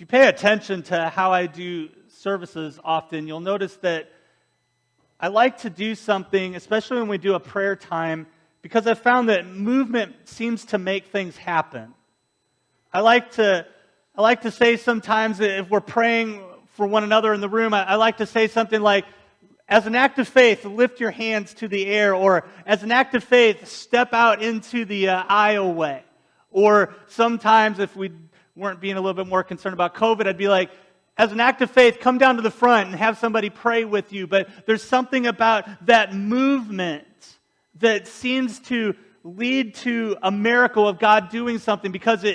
If you pay attention to how I do services often, you'll notice that I like to do something, especially when we do a prayer time, because I've found that movement seems to make things happen. I like to say sometimes that if we're praying for one another in the room, I like to say something like, as an act of faith, lift your hands to the air, or as an act of faith, step out into the aisleway. Or sometimes if we weren't being a little bit more concerned about COVID, I'd be like, as an act of faith, come down to the front and have somebody pray with you. But there's something about that movement that seems to lead to a miracle of God doing something, because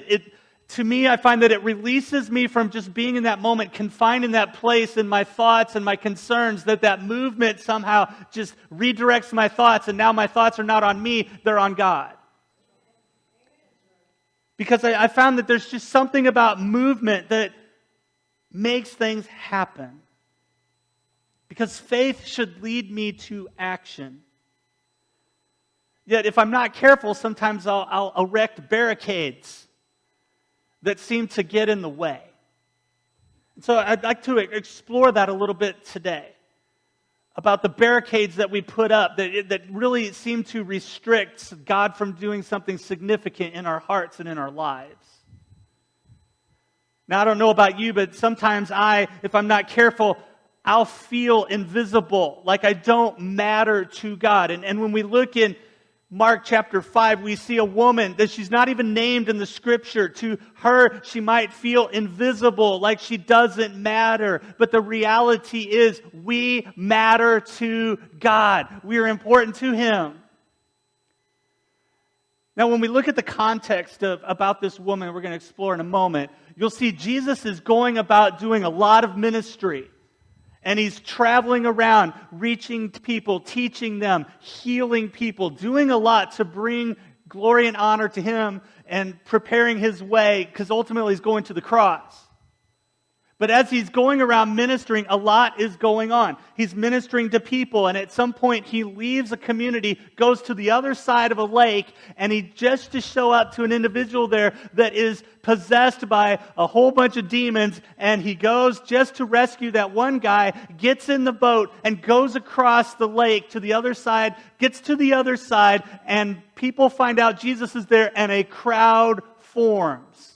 to me, I find that it releases me from just being in that moment, confined in that place in my thoughts and my concerns, that movement somehow just redirects my thoughts, and now my thoughts are not on me, they're on God. Because I found that there's just something about movement that makes things happen. Because faith should lead me to action. Yet if I'm not careful, sometimes I'll erect barricades that seem to get in the way. And so I'd like to explore that a little bit today, about the barricades that we put up that really seem to restrict God from doing something significant in our hearts and in our lives. Now, I don't know about you, but sometimes if I'm not careful, I'll feel invisible, like I don't matter to God. And when we look in Mark chapter 5, we see a woman that she's not even named in the scripture. To her, she might feel invisible, like she doesn't matter. But the reality is, we matter to God. We are important to Him. Now, when we look at the context about this woman, we're going to explore in a moment, you'll see Jesus is going about doing a lot of ministry. And He's traveling around, reaching people, teaching them, healing people, doing a lot to bring glory and honor to Him and preparing His way, because ultimately He's going to the cross. But as He's going around ministering, a lot is going on. He's ministering to people, and at some point He leaves a community, goes to the other side of a lake, and He just to show up to an individual there that is possessed by a whole bunch of demons, and He goes just to rescue that one guy, gets in the boat, and goes across the lake to the other side, gets to the other side, and people find out Jesus is there, and a crowd forms.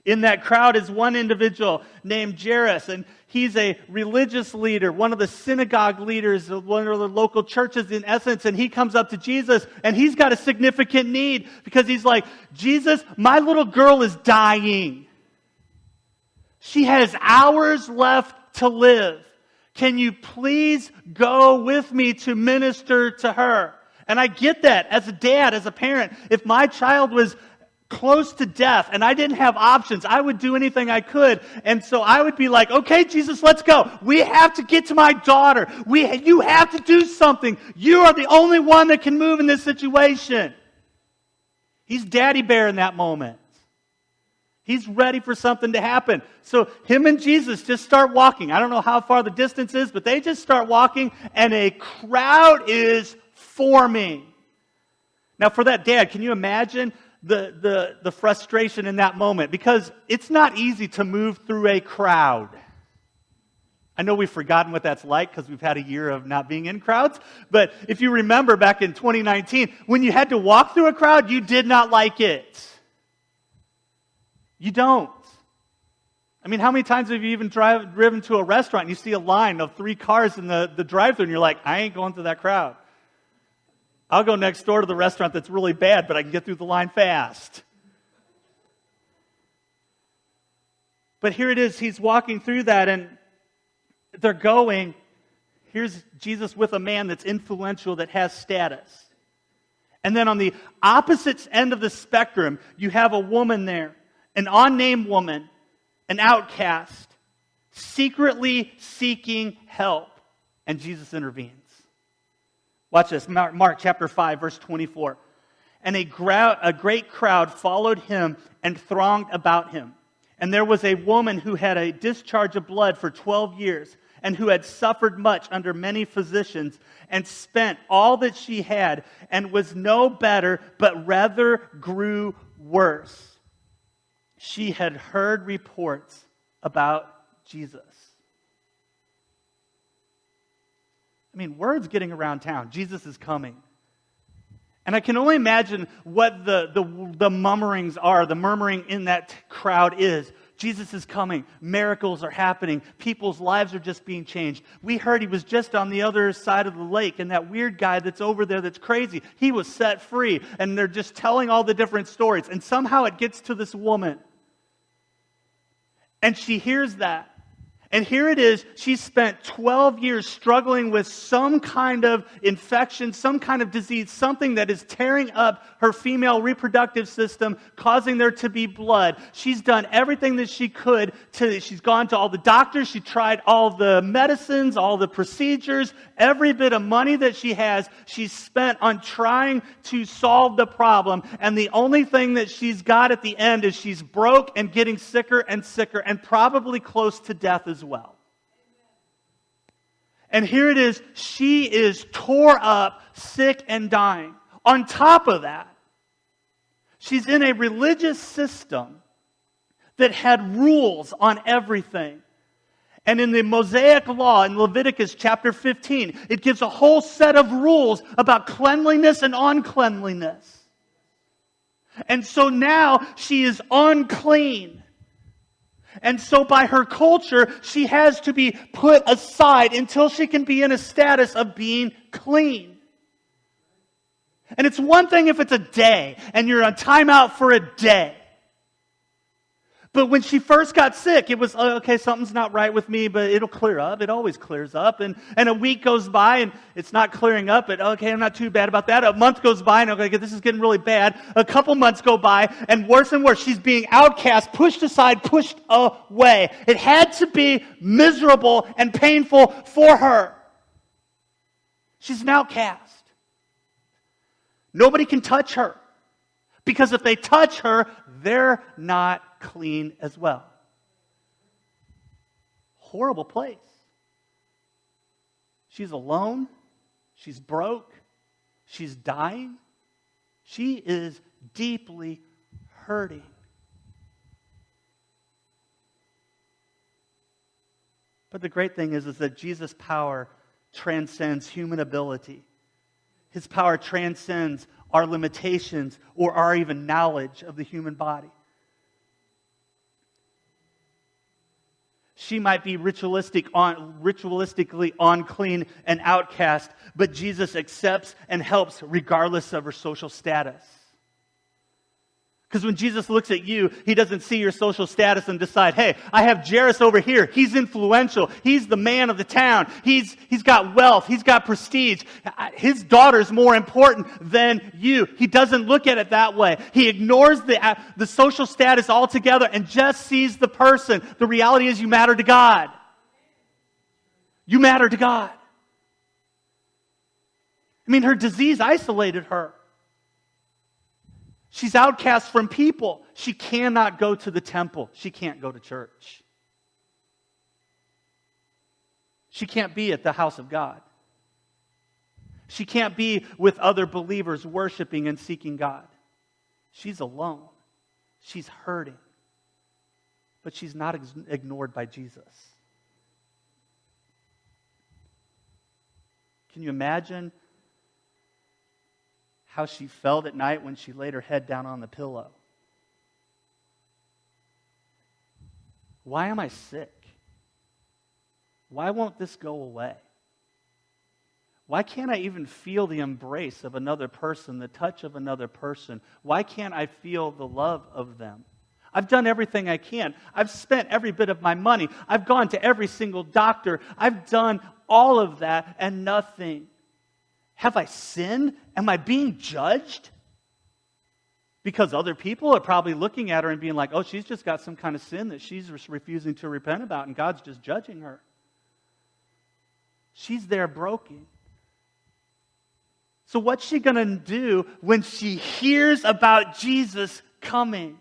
In that crowd is one individual named Jairus, and he's a religious leader, one of the synagogue leaders of one of the local churches in essence, and he comes up to Jesus, and he's got a significant need, because he's like, Jesus, my little girl is dying. She has hours left to live. Can you please go with me to minister to her? And I get that as a dad, as a parent. If my child was close to death and I didn't have options, I would do anything I could. And so I would be like, okay, Jesus, let's go. We have to get to my daughter. You have to do something. You are the only one that can move in this situation. He's daddy bear in that moment. He's ready for something to happen. So him and Jesus just start walking. I don't know how far the distance is, but they just start walking, and a crowd is forming. Now for that dad, can you imagine the frustration in that moment? Because it's not easy to move through a crowd. I know we've forgotten what that's like because we've had a year of not being in crowds. But if you remember back in 2019, when you had to walk through a crowd, you did not like it. You don't. I mean, how many times have you even driven to a restaurant and you see a line of 3 cars in the drive-thru and you're like, I ain't going through that crowd. I'll go next door to the restaurant that's really bad, but I can get through the line fast. But here it is, he's walking through that, and they're going. Here's Jesus with a man that's influential, that has status. And then on the opposite end of the spectrum, you have a woman there, an unnamed woman, an outcast, secretly seeking help. And Jesus intervenes. Watch this, Mark chapter 5, verse 24. And a great crowd followed him and thronged about him. And there was a woman who had a discharge of blood for 12 years, and who had suffered much under many physicians, and spent all that she had, and was no better, but rather grew worse. She had heard reports about Jesus. I mean, word's getting around town. Jesus is coming. And I can only imagine what the murmurings are, the murmuring in that crowd is. Jesus is coming. Miracles are happening. People's lives are just being changed. We heard he was just on the other side of the lake, and that weird guy that's over there that's crazy, he was set free. And they're just telling all the different stories. And somehow it gets to this woman. And she hears that. And here it is, she spent 12 years struggling with some kind of infection, some kind of disease, something that is tearing up her female reproductive system, causing there to be blood. She's done everything that she could. She's gone to all the doctors, she tried all the medicines, all the procedures, every bit of money that she has, she's spent on trying to solve the problem. And the only thing that she's got at the end is she's broke and getting sicker and probably close to death as well. And here it is, she is tore up, sick, and dying. On top of that, she's in a religious system that had rules on everything. And in the Mosaic Law, in Leviticus chapter 15, it gives a whole set of rules about cleanliness and uncleanliness. And so now she is unclean. And so by her culture, she has to be put aside until she can be in a status of being clean. And it's one thing if it's a day, and you're on timeout for a day. But when she first got sick, it was, okay, something's not right with me, but it'll clear up. It always clears up. And a week goes by, and it's not clearing up. But okay, I'm not too bad about that. A month goes by, and okay, this is getting really bad. A couple months go by, and worse and worse. She's being outcast, pushed aside, pushed away. It had to be miserable and painful for her. She's an outcast. Nobody can touch her. Because if they touch her, they're not clean as well. Horrible place. She's alone. She's broke. She's dying. She is deeply hurting. But the great thing is that Jesus' power transcends human ability. His power transcends our limitations or our even knowledge of the human body. She might be ritualistically unclean and outcast, but Jesus accepts and helps regardless of her social status. Because when Jesus looks at you, he doesn't see your social status and decide, hey, I have Jairus over here. He's influential. He's the man of the town. He's got wealth. He's got prestige. His daughter's more important than you. He doesn't look at it that way. He ignores the social status altogether and just sees the person. The reality is you matter to God. You matter to God. I mean, her disease isolated her. She's outcast from people. She cannot go to the temple. She can't go to church. She can't be at the house of God. She can't be with other believers worshiping and seeking God. She's alone. She's hurting. But she's not ignored by Jesus. Can you imagine how she felt at night when she laid her head down on the pillow? Why am I sick? Why won't this go away? Why can't I even feel the embrace of another person, the touch of another person? Why can't I feel the love of them? I've done everything I can. I've spent every bit of my money. I've gone to every single doctor. I've done all of that and nothing. Have I sinned? Am I being judged? Because other people are probably looking at her and being like, oh, she's just got some kind of sin that she's refusing to repent about, and God's just judging her. She's there broken. So what's she going to do when she hears about Jesus coming?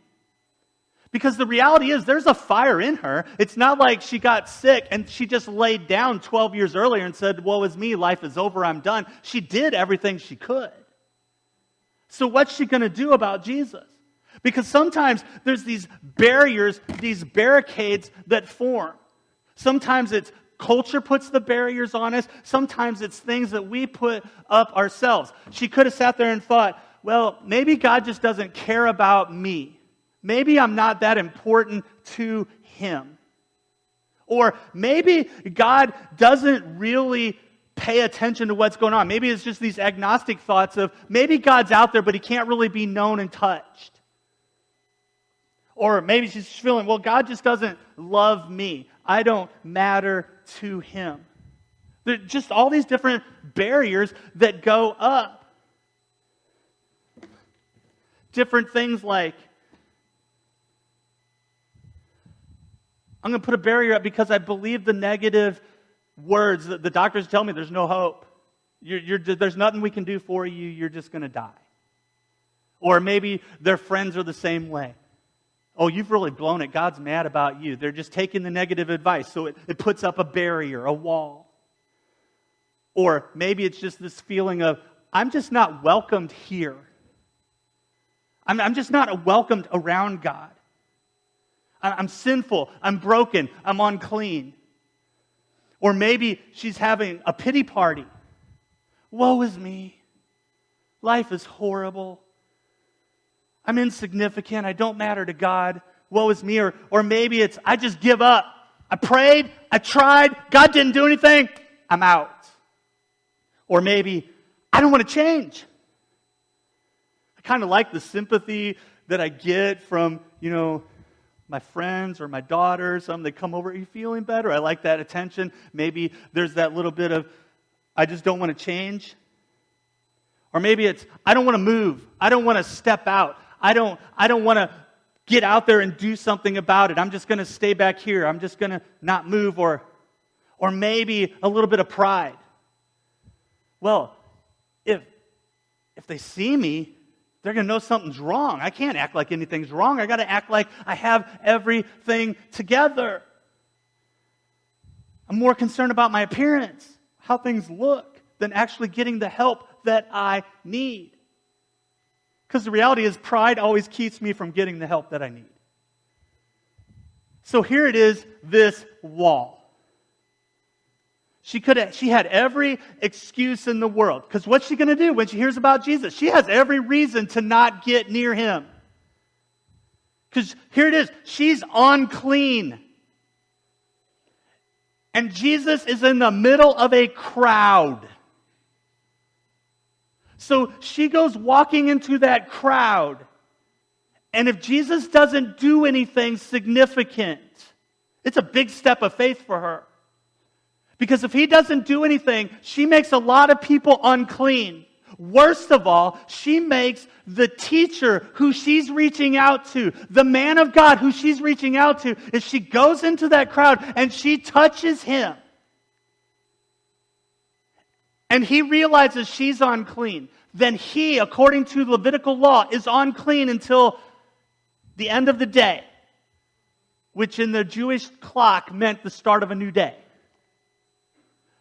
Because the reality is there's a fire in her. It's not like she got sick and she just laid down 12 years earlier and said, woe is me, life is over, I'm done. She did everything she could. So what's she going to do about Jesus? Because sometimes there's these barriers, these barricades that form. Sometimes it's culture puts the barriers on us. Sometimes it's things that we put up ourselves. She could have sat there and thought, well, maybe God just doesn't care about me. Maybe I'm not that important to Him. Or maybe God doesn't really pay attention to what's going on. Maybe it's just these agnostic thoughts of, maybe God's out there, but He can't really be known and touched. Or maybe she's feeling, well, God just doesn't love me. I don't matter to Him. There are just all these different barriers that go up. Different things like, I'm going to put a barrier up because I believe the negative words that the doctors tell me there's no hope. There's nothing we can do for you. You're just going to die. Or maybe their friends are the same way. Oh, you've really blown it. God's mad about you. They're just taking the negative advice, so it puts up a barrier, a wall. Or maybe it's just this feeling of, I'm just not welcomed here. I'm just not welcomed around God. I'm sinful. I'm broken. I'm unclean. Or maybe she's having a pity party. Woe is me. Life is horrible. I'm insignificant. I don't matter to God. Woe is me. Or maybe it's, I just give up. I prayed. I tried. God didn't do anything. I'm out. Or maybe, I don't want to change. I kind of like the sympathy that I get from, my friends or my daughters. Some that come over, are you feeling better? I like that attention. Maybe there's that little bit of, I just don't want to change. Or maybe it's, I don't want to move. I don't want to step out. I don't want to get out there and do something about it. I'm just going to stay back here. I'm just going to not move. Or maybe a little bit of pride. Well, if they see me, they're going to know something's wrong. I can't act like anything's wrong. I got to act like I have everything together. I'm more concerned about my appearance, how things look, than actually getting the help that I need. Because the reality is, pride always keeps me from getting the help that I need. So here it is, this wall. She had every excuse in the world. Because what's she going to do when she hears about Jesus? She has every reason to not get near Him. Because here it is, she's unclean. And Jesus is in the middle of a crowd. So she goes walking into that crowd. And if Jesus doesn't do anything significant, it's a big step of faith for her. Because if He doesn't do anything, she makes a lot of people unclean. Worst of all, she makes the teacher who she's reaching out to, the man of God who she's reaching out to, if she goes into that crowd and she touches him, and he realizes she's unclean, then he, according to Levitical law, is unclean until the end of the day, which in the Jewish clock meant the start of a new day.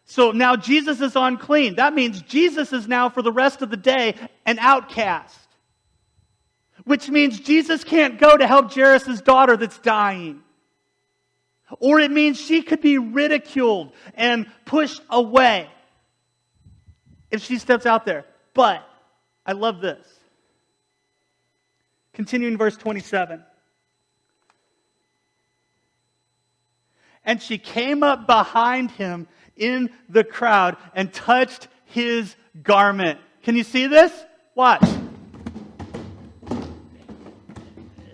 So now Jesus is unclean. That means Jesus is now, for the rest of the day, an outcast. Which means Jesus can't go to help Jairus' daughter that's dying. Or it means she could be ridiculed and pushed away if she steps out there. But I love this. Continuing verse 27. And she came up behind him in the crowd and touched his garment. Can you see this? Watch.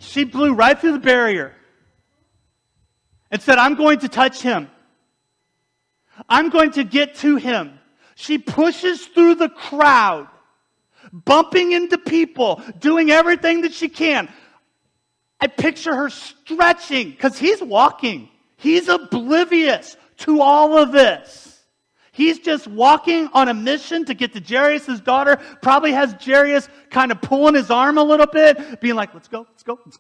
She blew right through the barrier and said, I'm going to touch him. I'm going to get to him. She pushes through the crowd, bumping into people, doing everything that she can. I picture her stretching because he's walking. He's oblivious to all of this. He's just walking on a mission to get to Jairus' daughter. Probably has Jairus kind of pulling his arm a little bit, being like, let's go. Got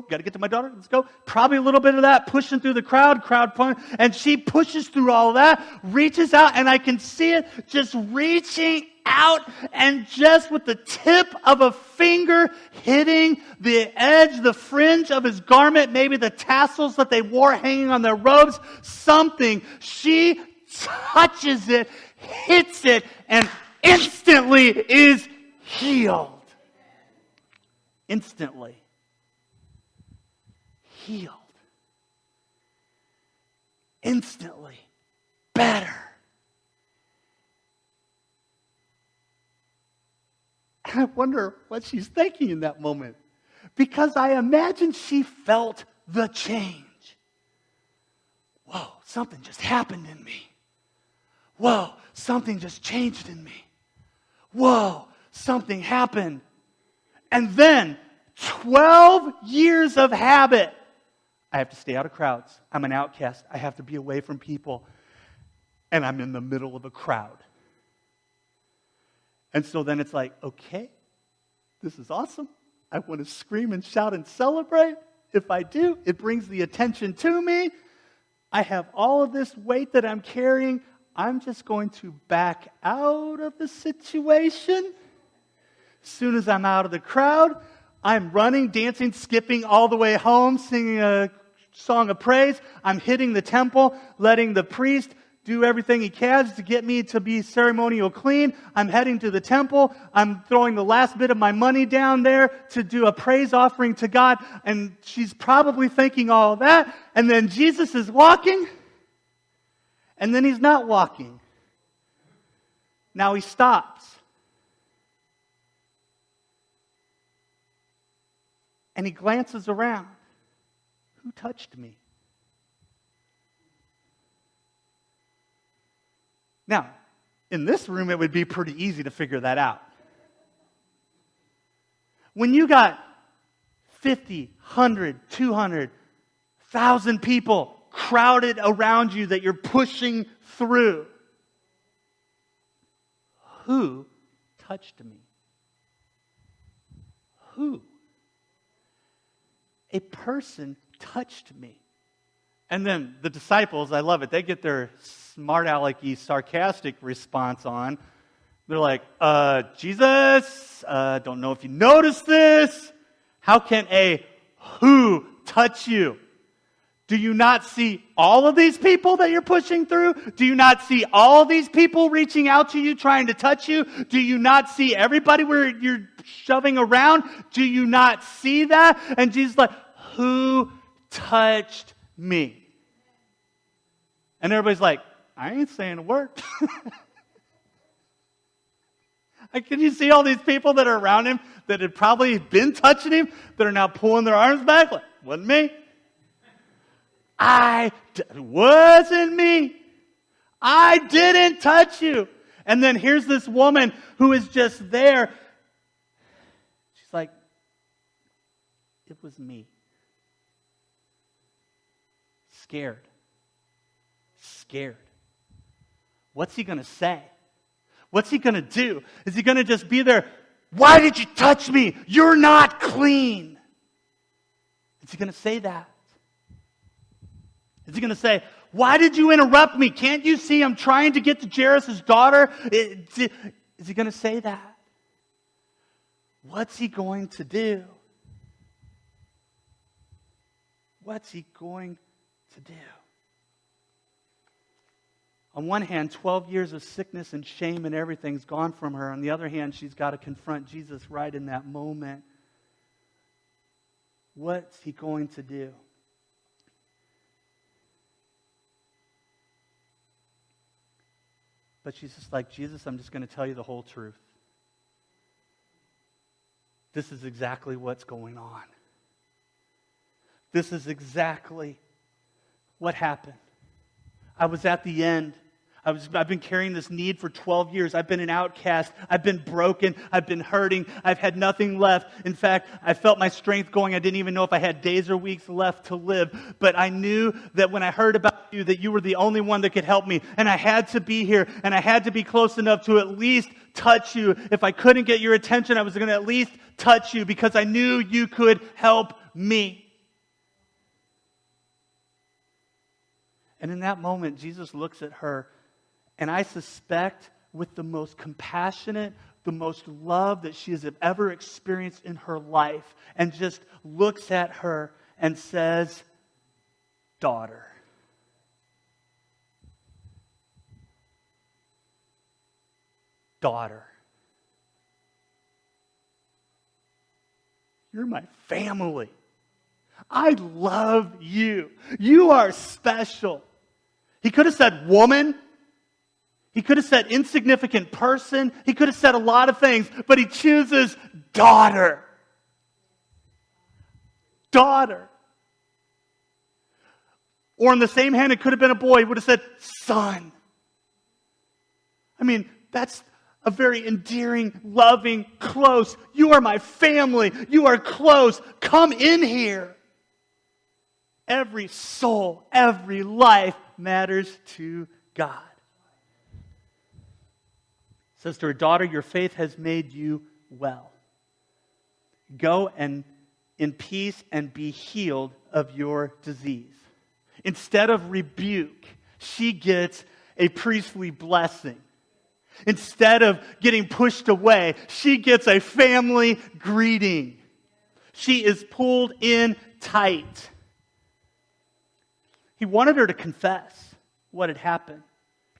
to get to my daughter, let's go. Probably a little bit of that, pushing through the crowd pulling. And she pushes through all of that, reaches out, and I can see it just reaching out, and just with the tip of a finger hitting the edge, the fringe of his garment, maybe the tassels that they wore hanging on their robes, something, she touches it, hits it, and instantly is healed. Instantly healed. Instantly better. And I wonder what she's thinking in that moment, because I imagine she felt the change. Whoa, something just happened in me. Whoa, something just changed in me. Whoa, something happened. And then 12 years of habit. I have to stay out of crowds. I'm an outcast. I have to be away from people. And I'm in the middle of a crowd. And so then it's like, okay, this is awesome. I want to scream and shout and celebrate. If I do, it brings the attention to me. I have all of this weight that I'm carrying. I'm just going to back out of the situation. As soon as I'm out of the crowd, I'm running, dancing, skipping all the way home, singing a song of praise. I'm hitting the temple, letting the priest do everything he can to get me to be ceremonial clean. I'm heading to the temple. I'm throwing the last bit of my money down there to do a praise offering to God. And she's probably thinking all of that. And then Jesus is walking. And then he's not walking. Now he stops. And he glances around. Who touched me? Now, in this room, it would be pretty easy to figure that out. When you got 50, 100, 200, 1,000 people crowded around you that you're pushing through, who touched me? Who? A person touched me. And then the disciples, I love it, they get their smart alecky sarcastic response on. They're like, Jesus, don't know if you noticed this. How can a who touch you? Do you not see all of these people that you're pushing through? Do you not see all these people reaching out to you, trying to touch you? Do you not see everybody where you're shoving around? Do you not see that? And Jesus is like, who touched me? And everybody's like, I ain't saying a word. Can you see all these people that are around him that had probably been touching him that are now pulling their arms back? Like, wasn't me. Wasn't me. I didn't touch you. And then here's this woman who is just there. She's like, it was me. Scared. What's he going to say? What's he going to do? Is he going to just be there? Why did you touch me? You're not clean. Is he going to say that? Is he going to say, why did you interrupt me? Can't you see I'm trying to get to Jairus' daughter? Is he going to say that? What's he going to do? What's he going to do? On one hand, 12 years of sickness and shame and everything's gone from her. On the other hand, she's got to confront Jesus right in that moment. What's he going to do? But she's just like, Jesus, I'm just going to tell you the whole truth. This is exactly what's going on. This is exactly what happened. I was at the end. I've been carrying this need for 12 years. I've been an outcast. I've been broken. I've been hurting. I've had nothing left. In fact, I felt my strength going. I didn't even know if I had days or weeks left to live. But I knew that when I heard about you, that you were the only one that could help me. And I had to be here. And I had to be close enough to at least touch you. If I couldn't get your attention, I was going to at least touch you because I knew you could help me. And in that moment, Jesus looks at her, and I suspect with the most compassionate, the most love that she has ever experienced in her life, and just looks at her and says, "Daughter." Daughter. You're my family. I love you. You are special. He could have said woman. He could have said insignificant person. He could have said a lot of things, but he chooses daughter. Daughter. Or in the same hand, it could have been a boy. He would have said son. I mean, that's a very endearing, loving, close. You are my family. You are close. Come in here. Every soul, every life matters to God. It says to her, "Daughter, your faith has made you well. Go and in peace and be healed of your disease." Instead of rebuke, she gets a priestly blessing. Instead of getting pushed away, she gets a family greeting. She is pulled in tight. He wanted her to confess what had happened.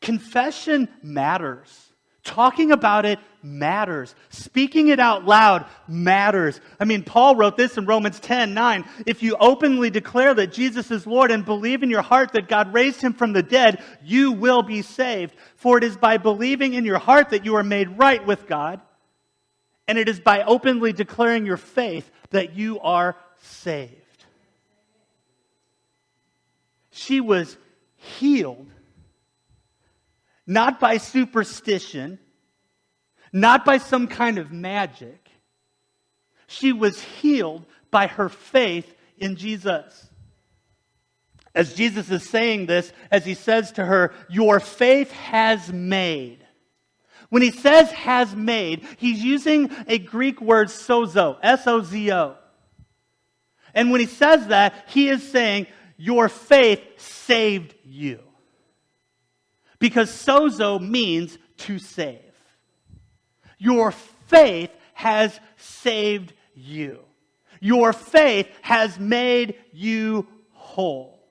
Confession matters. Talking about it matters. Speaking it out loud matters. I mean, Paul wrote this in Romans 10:9. If you openly declare that Jesus is Lord and believe in your heart that God raised him from the dead, you will be saved. For it is by believing in your heart that you are made right with God, and it is by openly declaring your faith that you are saved. She was healed, not by superstition, not by some kind of magic. She was healed by her faith in Jesus. As Jesus is saying this, as he says to her, "Your faith has made." When he says has made, he's using a Greek word sozo, S-O-Z-O. And when he says that, he is saying, your faith saved you. Because sozo means to save. Your faith has saved you. Your faith has made you whole.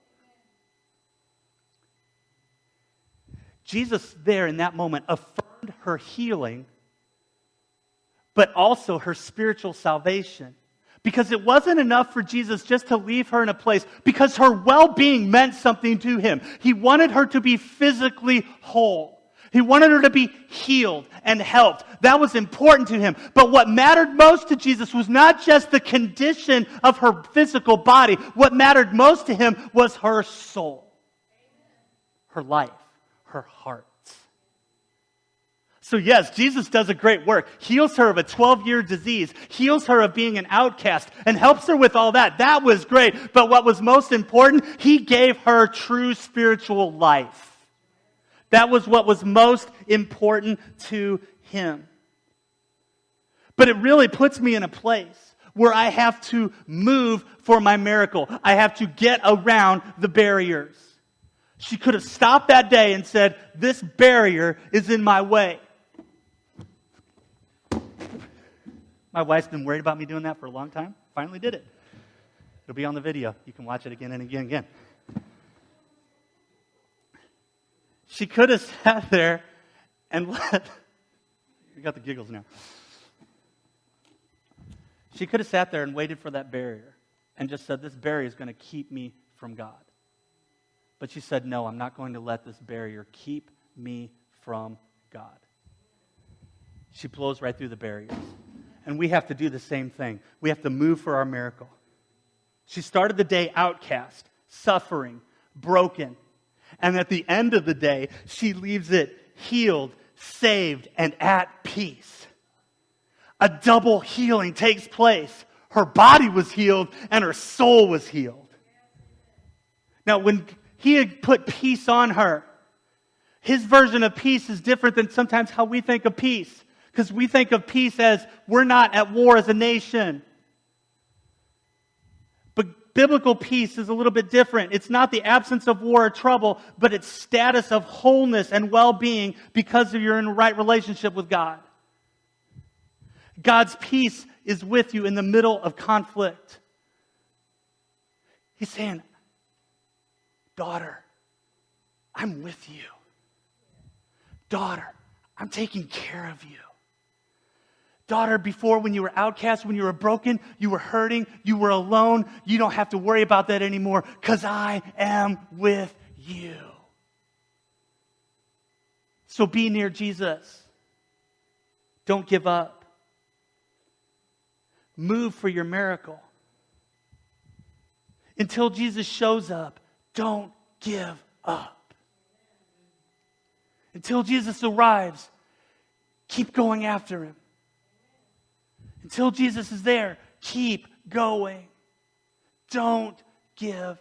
Jesus there in that moment affirmed her healing, but also her spiritual salvation. Because it wasn't enough for Jesus just to leave her in a place, because her well-being meant something to him. He wanted her to be physically whole. He wanted her to be healed and helped. That was important to him. But what mattered most to Jesus was not just the condition of her physical body. What mattered most to him was her soul, her life, her heart. So yes, Jesus does a great work. Heals her of a 12-year disease. Heals her of being an outcast and helps her with all that. That was great. But what was most important, he gave her true spiritual life. That was what was most important to him. But it really puts me in a place where I have to move for my miracle. I have to get around the barriers. She could have stopped that day and said, this barrier is in my way. My wife's been worried about me doing that for a long time. Finally did it. It'll be on the video. You can watch it again and again and again. She could have sat there and let... You got the giggles now. She could have sat there and waited for that barrier and just said, this barrier is going to keep me from God. But she said, no, I'm not going to let this barrier keep me from God. She blows right through the barriers. And we have to do the same thing. We have to move for our miracle. She started the day outcast, suffering, broken. And at the end of the day, she leaves it healed, saved, and at peace. A double healing takes place. Her body was healed and her soul was healed. Now, when he had put peace on her, his version of peace is different than sometimes how we think of peace. Because we think of peace as we're not at war as a nation. But Biblical peace is a little bit different. It's not the absence of war or trouble, but it's status of wholeness and well-being because you're in a right relationship with God. God's peace is with you in the middle of conflict. He's saying, daughter, I'm with you. Daughter, I'm taking care of you. Daughter, before when you were outcast, when you were broken, you were hurting, you were alone, you don't have to worry about that anymore because I am with you. So be near Jesus. Don't give up. Move for your miracle. Until Jesus shows up, don't give up. Until Jesus arrives, keep going after him. Until Jesus is there, keep going. Don't give